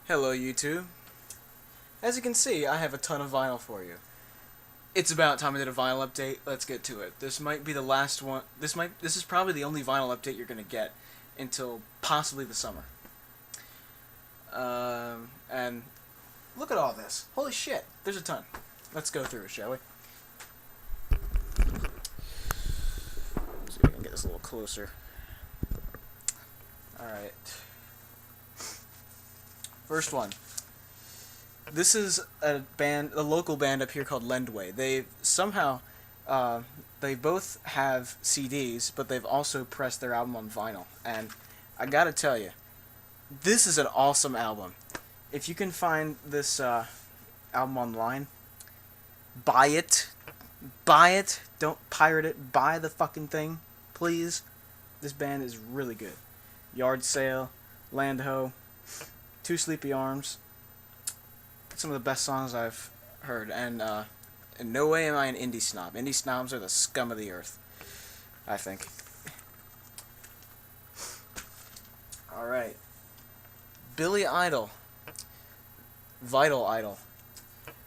Hello YouTube. As you can see, I have a ton of vinyl for you. It's about time I did a vinyl update. Let's get to it. This might be the last one. This is probably the only vinyl update you're gonna get until possibly the summer. And look at all this. Holy shit, there's a ton. Let's go through it, shall we? See if I can get this a little closer. Alright. First one. This is a local band up here called Lendway. They somehow, they both have CDs, but they've also pressed their album on vinyl. And I gotta tell you, this is an awesome album. If you can find this album online, buy it. Buy it. Don't pirate it. Buy the fucking thing, please. This band is really good. Yard Sale, Land Ho, Two Sleepy Arms. Some of the best songs I've heard, and in no way am I an indie snob. Indie snobs are the scum of the earth, I think. Alright. Billy Idol. Vital Idol.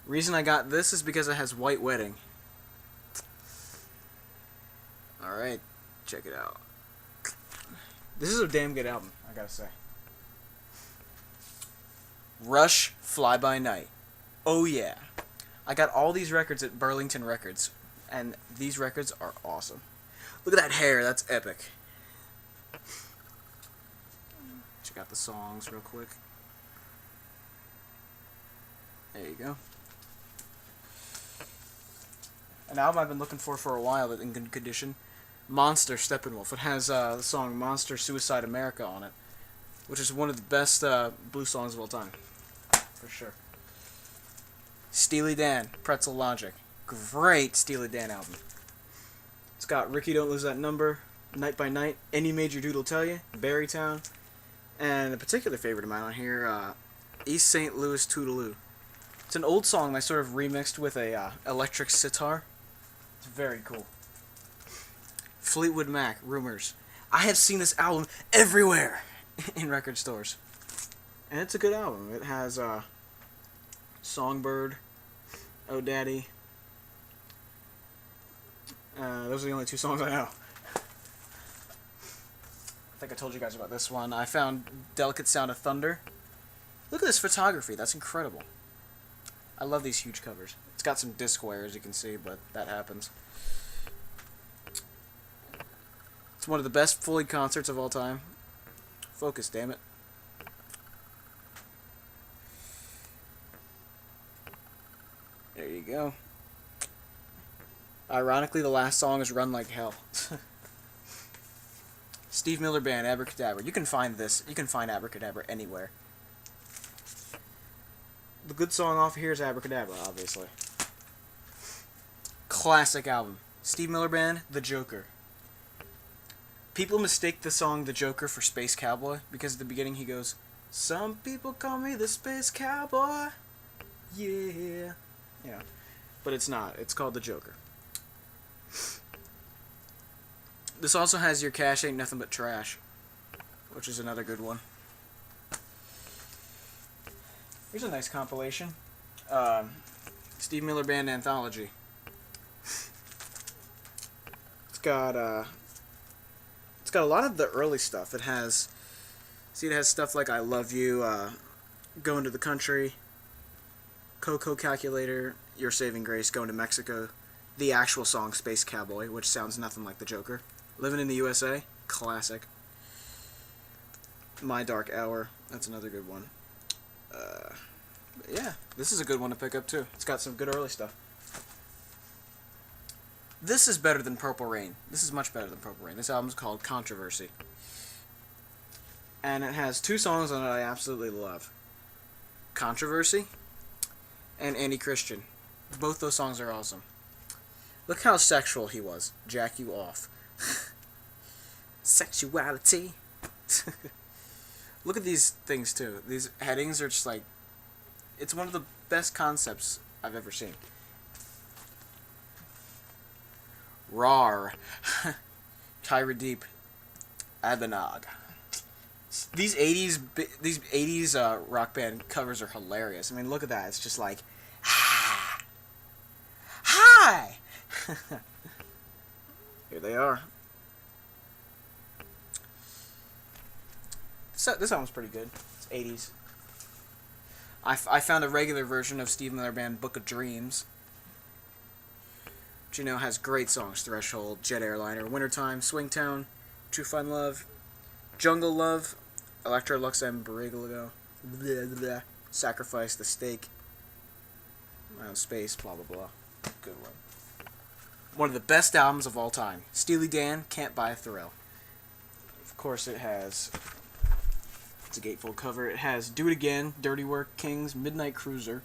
Reason I got this is because it has White Wedding. Alright, check it out. This is a damn good album, I gotta say. Rush, Fly By Night. Oh yeah. I got all these records at Burlington Records, and these records are awesome. Look at that hair, that's epic. Check out the songs real quick. There you go. An album I've been looking for a while in good condition. Monster, Steppenwolf. It has the song Monster Suicide America on it, which is one of the best blues songs of all time. For sure. Steely Dan, Pretzel Logic. Great Steely Dan album. It's got Ricky Don't Lose That Number, Night by Night, Any Major Dude'll Tell You, Barrytown, and a particular favorite of mine on here, East St. Louis Toodaloo. It's an old song I sort of remixed with a electric sitar. It's very cool. Fleetwood Mac, Rumors. I have seen this album everywhere in record stores. And it's a good album. It has Songbird, Oh Daddy. Those are the only two songs I know. I think I told you guys about this one. I found Delicate Sound of Thunder. Look at this photography. That's incredible. I love these huge covers. It's got some disc wear, as you can see, but that happens. It's one of the best Fully concerts of all time. Focus, damn it. There you go. Ironically, the last song is Run Like Hell. Steve Miller Band, Abracadabra. You can find this. You can find Abracadabra anywhere. The good song off here is Abracadabra, obviously. Classic album. Steve Miller Band, The Joker. People mistake the song The Joker for Space Cowboy because at the beginning he goes, "Some people call me the Space Cowboy. Yeah." Yeah. But it's not. It's called The Joker. This also has Your Cash Ain't Nothing But Trash, which is another good one. Here's a nice compilation. Steve Miller Band Anthology. It's got a lot of the early stuff. It has stuff like I Love You, Going to the Country, Coco Calculator, Your Saving Grace, Going to Mexico, the actual song Space Cowboy, which sounds nothing like The Joker, Living in the USA, classic, My Dark Hour, that's another good one. Yeah, this is a good one to pick up too. It's got some good early stuff. This is better than Purple Rain. This is much better than Purple Rain. This album's called Controversy. And it has two songs on it I absolutely love. Controversy and Anti-Christian. Both those songs are awesome. Look how sexual he was. Jack you off. Sexuality. Look at these things too. These headings are just like, it's one of the best concepts I've ever seen. Rar. Kyra Deep. Abanog. These 80s rock band covers are hilarious. I mean, look at that. It's just like, hi. Here they are. This album's pretty good. It's 80s. I found a regular version of Steve Miller Band Book of Dreams, which, you know, has great songs. Threshold, Jet Airliner, Wintertime, Swingtown, True Fun Love, Jungle Love, Electro Lux and Barigalago, Sacrifice, The Stake, Space, blah blah blah. Good one. One of the best albums of all time. Steely Dan, Can't Buy a Thrill. Of course it has... It's a gatefold cover. It has Do It Again, Dirty Work, Kings, Midnight Cruiser,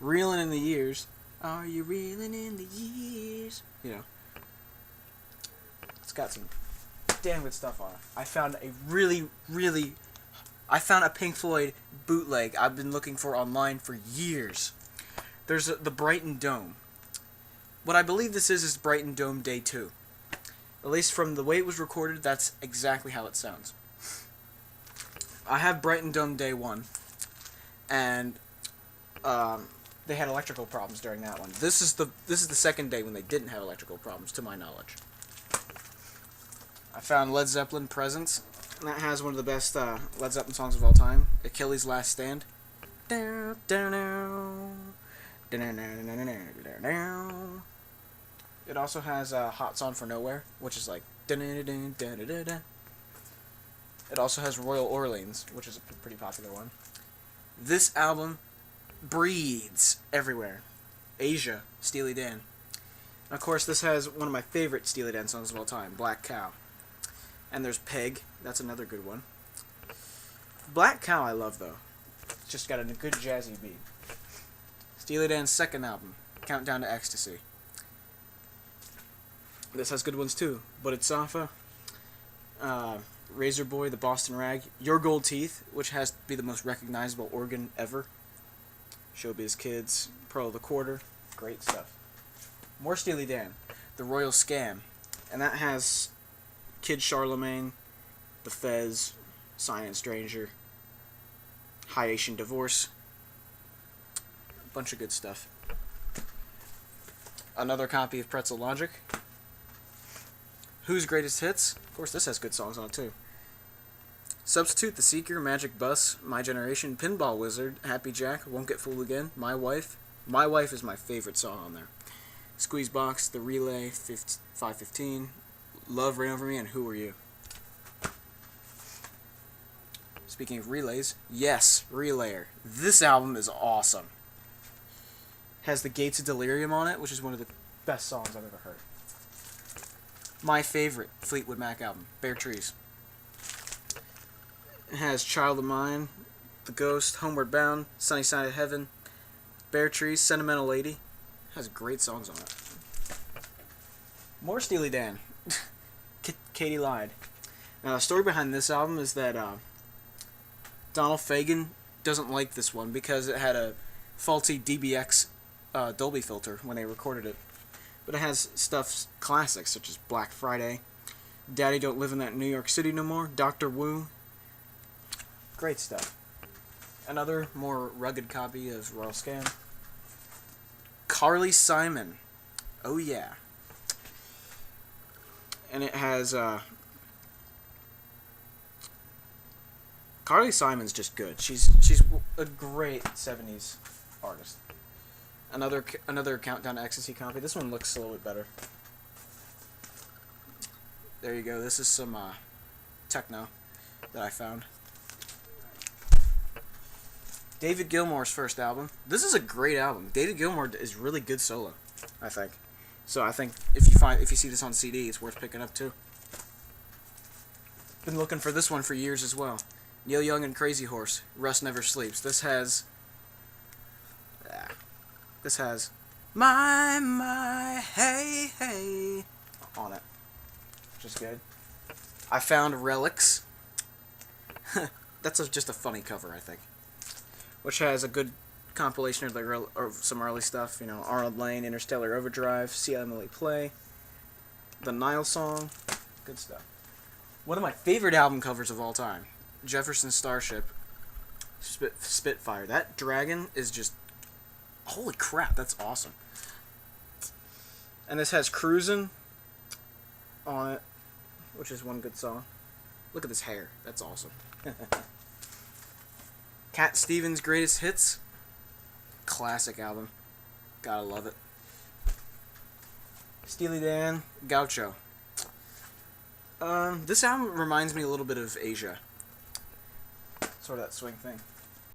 Reelin' in the Years. Are you reeling in the years? You know. It's got some damn good stuff on it. I found a Pink Floyd bootleg I've been looking for online for years. There's the Brighton Dome. What I believe this is Brighton Dome Day 2. At least from the way it was recorded, that's exactly how it sounds. I have Brighton Dome Day 1, and they had electrical problems during that one. This is the second day when they didn't have electrical problems, to my knowledge. I found Led Zeppelin Presence, and that has one of the best Led Zeppelin songs of all time, Achilles' Last Stand. It also has Hot Song for Nowhere, which is like... It also has Royal Orleans, which is a pretty popular one. This album breeds everywhere. Asia, Steely Dan. And of course, this has one of my favorite Steely Dan songs of all time, Black Cow. And there's Peg, that's another good one. Black Cow I love, though. It's just got a good jazzy beat. Steely Dan's second album, Countdown to Ecstasy. This has good ones too. Bodhisattva, Razor Boy, The Boston Rag, Your Gold Teeth, which has to be the most recognizable organ ever. Showbiz Kids, Pearl of the Quarter, great stuff. More Steely Dan, The Royal Scam, and that has Kid Charlemagne, The Fez, Silent Stranger, Haitian Divorce, a bunch of good stuff. Another copy of Pretzel Logic. Who's Greatest Hits? Of course, this has good songs on it too. Substitute, The Seeker, Magic Bus, My Generation, Pinball Wizard, Happy Jack, Won't Get Fooled Again, My Wife. My Wife is my favorite song on there. Squeezebox, The Relay, 515, Love Ran Over Me, and Who Are You? Speaking of relays, yes, Relayer. This album is awesome. Has The Gates of Delirium on it, which is one of the best songs I've ever heard. My favorite Fleetwood Mac album, Bare Trees. It has Child of Mine, The Ghost, Homeward Bound, Sunny Side of Heaven, Bare Trees, Sentimental Lady. It has great songs on it. More Steely Dan. Katie Lied. Now, the story behind this album is that Donald Fagen doesn't like this one because it had a faulty DBX Dolby filter when they recorded it. But it has classics such as Black Friday, Daddy Don't Live in That New York City No More, Dr. Wu. Great stuff. Another more rugged copy of Royal Scam. Carly Simon. Oh yeah. And it has Carly Simon's just good. She's a great 70s artist. Another Countdown to Ecstasy copy. This one looks a little bit better. There you go. This is some techno that I found. David Gilmour's first album. This is a great album. David Gilmour is really good solo, I think. So I think if you see this on CD, it's worth picking up too. Been looking for this one for years as well. Neil Young and Crazy Horse. Rust Never Sleeps. This has My Hey Hey on it, which is good. I found Relics. That's just a funny cover, I think. Which has a good compilation of some early stuff. You know, Arnold Lane, Interstellar Overdrive, See Emily Play, The Nile Song, good stuff. One of my favorite album covers of all time. Jefferson Starship, Spitfire. That dragon is just, holy crap, that's awesome. And this has Cruisin' on it, which is one good song. Look at this hair, that's awesome. Cat Stevens' Greatest Hits, classic album, gotta love it. Steely Dan, Gaucho. This album reminds me a little bit of Asia. Sort of that swing thing.